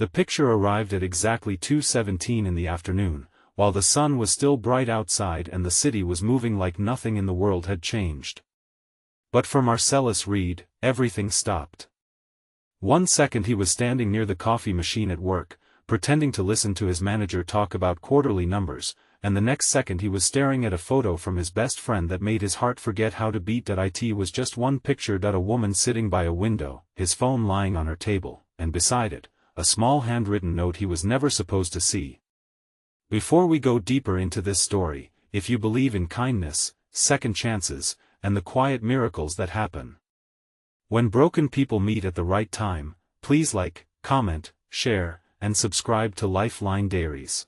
The picture arrived at exactly 2:17 in the afternoon, while the sun was still bright outside and the city was moving like nothing in the world had changed. But for Marcellus Reed, everything stopped. 1 second he was standing near the coffee machine at work, pretending to listen to his manager talk about quarterly numbers, and the next second he was staring at a photo from his best friend that made his heart forget how to beat. It was just one picture. A woman sitting by a window, his phone lying on her table, and beside it, a small handwritten note he was never supposed to see. Before we go deeper into this story, if you believe in kindness, second chances, and the quiet miracles that happen when broken people meet at the right time, please like, comment, share, and subscribe to Lifeline Diaries.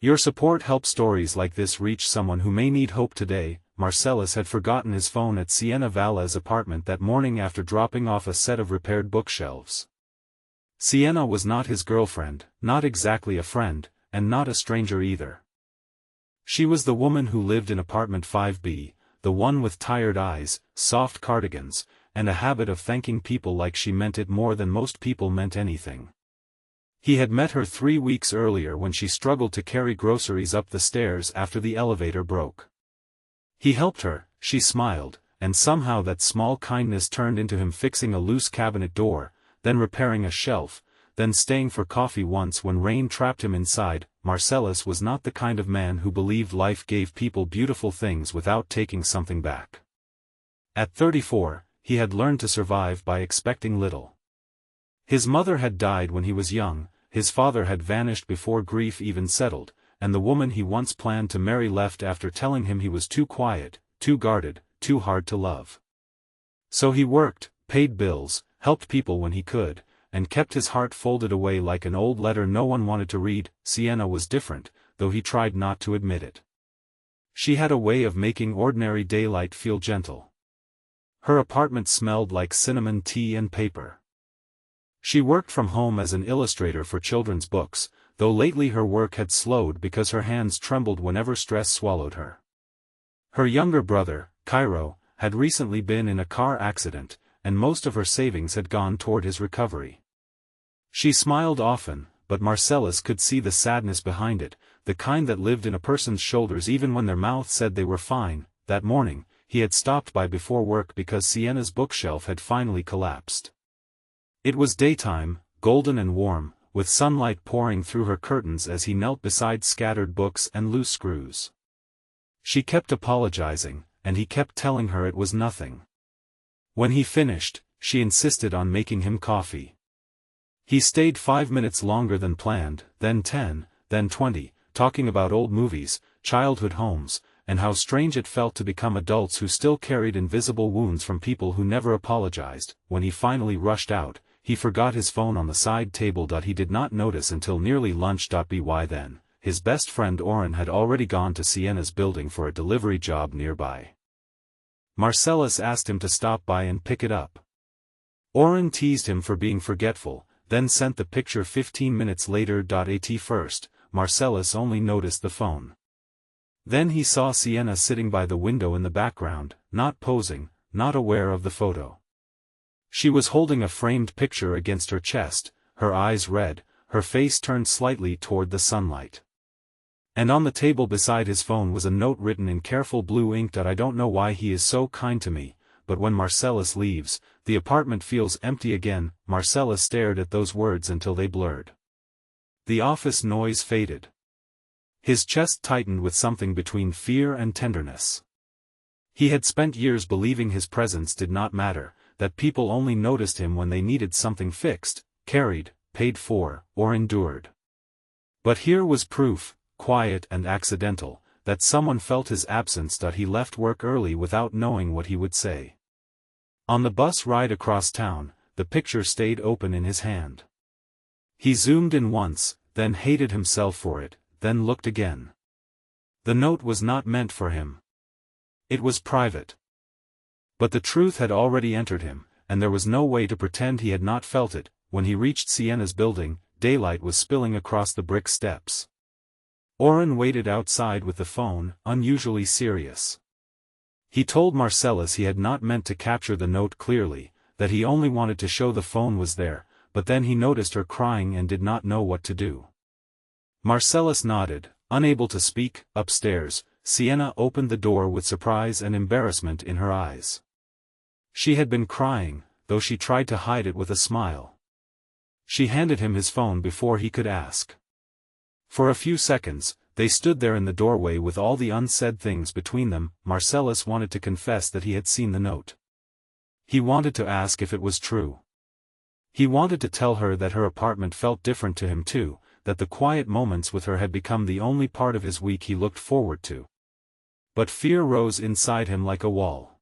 Your support helps stories like this reach someone who may need hope today. Marcellus had forgotten his phone at Sienna Vala's apartment that morning after dropping off a set of repaired bookshelves. Sienna was not his girlfriend, not exactly a friend, and not a stranger either. She was the woman who lived in apartment 5B, the one with tired eyes, soft cardigans, and a habit of thanking people like she meant it more than most people meant anything. He had met her 3 weeks earlier when she struggled to carry groceries up the stairs after the elevator broke. He helped her, she smiled, and somehow that small kindness turned into him fixing a loose cabinet door, then repairing a shelf, then staying for coffee once when rain trapped him inside. Marcellus was not the kind of man who believed life gave people beautiful things without taking something back. At 34, he had learned to survive by expecting little. His mother had died when he was young, his father had vanished before grief even settled, and the woman he once planned to marry left after telling him he was too quiet, too guarded, too hard to love. So he worked, paid bills, helped people when he could, and kept his heart folded away like an old letter no one wanted to read. Sienna was different, though he tried not to admit it. She had a way of making ordinary daylight feel gentle. Her apartment smelled like cinnamon tea and paper. She worked from home as an illustrator for children's books, though lately her work had slowed because her hands trembled whenever stress swallowed her. Her younger brother, Cairo, had recently been in a car accident, and most of her savings had gone toward his recovery. She smiled often, but Marcellus could see the sadness behind it, the kind that lived in a person's shoulders even when their mouth said they were fine. That morning, he had stopped by before work because Sienna's bookshelf had finally collapsed. It was daytime, golden and warm, with sunlight pouring through her curtains as he knelt beside scattered books and loose screws. She kept apologizing, and he kept telling her it was nothing. When he finished, she insisted on making him coffee. He stayed 5 minutes longer than planned, then 10, then 20, talking about old movies, childhood homes, and how strange it felt to become adults who still carried invisible wounds from people who never apologized. When he finally rushed out, he forgot his phone on the side table. He did not notice until nearly lunch. By then, his best friend Oren had already gone to Sienna's building for a delivery job nearby. Marcellus asked him to stop by and pick it up. Oren teased him for being forgetful, then sent the picture 15 minutes later. At first, Marcellus only noticed the phone. Then he saw Sienna sitting by the window in the background, not posing, not aware of the photo. She was holding a framed picture against her chest, her eyes red, her face turned slightly toward the sunlight. And on the table beside his phone was a note written in careful blue ink. I don't know why he is so kind to me, but when Marcellus leaves, the apartment feels empty again. Marcellus stared at those words until they blurred. The office noise faded. His chest tightened with something between fear and tenderness. He had spent years believing his presence did not matter, that people only noticed him when they needed something fixed, carried, paid for, or endured. But here was proof, quiet and accidental, that someone felt his absence. He left work early without knowing what he would say. On the bus ride across town, the picture stayed open in his hand. He zoomed in once, then hated himself for it, then looked again. The note was not meant for him. It was private. But the truth had already entered him, and there was no way to pretend he had not felt it. When he reached Sienna's building, daylight was spilling across the brick steps. Oren waited outside with the phone, unusually serious. He told Marcellus he had not meant to capture the note clearly, that he only wanted to show the phone was there, but then he noticed her crying and did not know what to do. Marcellus nodded, unable to speak. Upstairs, Sienna opened the door with surprise and embarrassment in her eyes. She had been crying, though she tried to hide it with a smile. She handed him his phone before he could ask. For a few seconds, they stood there in the doorway with all the unsaid things between them. Marcellus wanted to confess that he had seen the note. He wanted to ask if it was true. He wanted to tell her that her apartment felt different to him too, that the quiet moments with her had become the only part of his week he looked forward to. But fear rose inside him like a wall.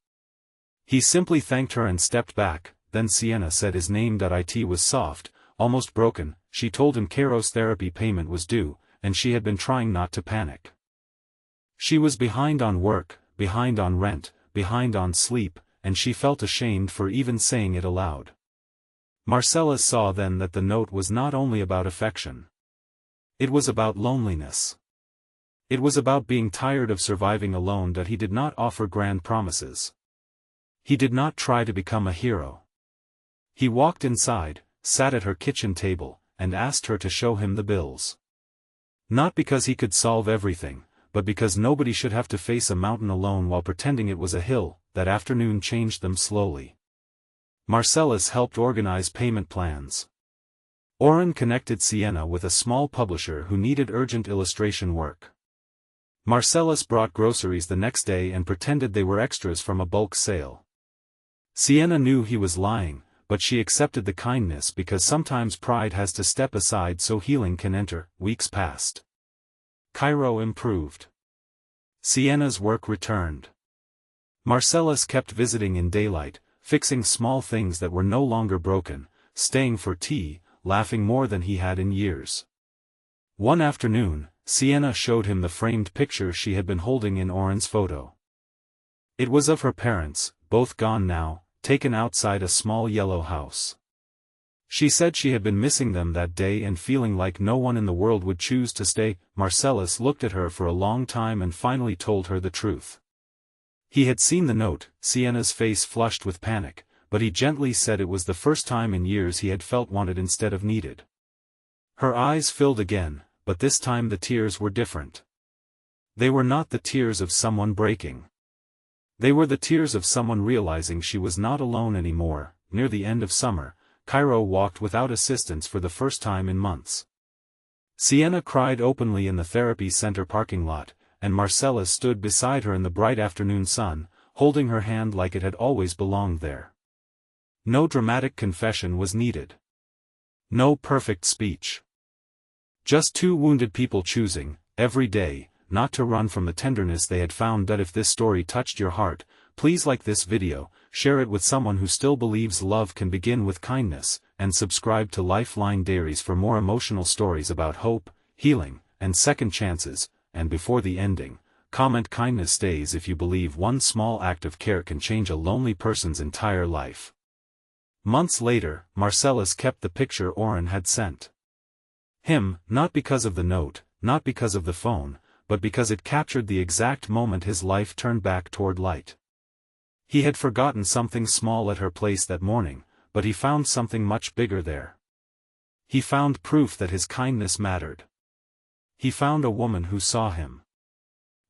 He simply thanked her and stepped back. Then Sienna said his name. It was soft, almost broken. She told him Caro's therapy payment was due, and she had been trying not to panic. She was behind on work, behind on rent, behind on sleep, and she felt ashamed for even saying it aloud. Marcellus saw then that the note was not only about affection. It was about loneliness. It was about being tired of surviving alone. That he did not offer grand promises. He did not try to become a hero. He walked inside, sat at her kitchen table, and asked her to show him the bills. Not because he could solve everything, but because nobody should have to face a mountain alone while pretending it was a hill. That afternoon changed them slowly. Marcellus helped organize payment plans. Oren connected Sienna with a small publisher who needed urgent illustration work. Marcellus brought groceries the next day and pretended they were extras from a bulk sale. Sienna knew he was lying, but she accepted the kindness because sometimes pride has to step aside so healing can enter. Weeks passed. Cairo improved. Sienna's work returned. Marcellus kept visiting in daylight, fixing small things that were no longer broken, staying for tea, laughing more than he had in years. One afternoon, Sienna showed him the framed picture she had been holding in Oren's photo. It was of her parents, both gone now, taken outside a small yellow house. She said she had been missing them that day and feeling like no one in the world would choose to stay. Marcellus looked at her for a long time and finally told her the truth. He had seen the note. Sienna's face flushed with panic, but he gently said it was the first time in years he had felt wanted instead of needed. Her eyes filled again, but this time the tears were different. They were not the tears of someone breaking. They were the tears of someone realizing she was not alone anymore. Near the end of summer, Cairo walked without assistance for the first time in months. Sienna cried openly in the therapy center parking lot, and Marcellus stood beside her in the bright afternoon sun, holding her hand like it had always belonged there. No dramatic confession was needed. No perfect speech. Just two wounded people choosing, every day, not to run from the tenderness they had found. If this story touched your heart, please like this video, share it with someone who still believes love can begin with kindness, and subscribe to Lifeline Diaries for more emotional stories about hope, healing, and second chances. And before the ending, comment kindness stays if you believe one small act of care can change a lonely person's entire life. Months later, Marcellus kept the picture Oren had sent him, not because of the note, not because of the phone, but because it captured the exact moment his life turned back toward light. He had forgotten something small at her place that morning, but he found something much bigger there. He found proof that his kindness mattered. He found a woman who saw him.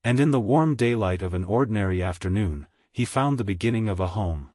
And in the warm daylight of an ordinary afternoon, he found the beginning of a home.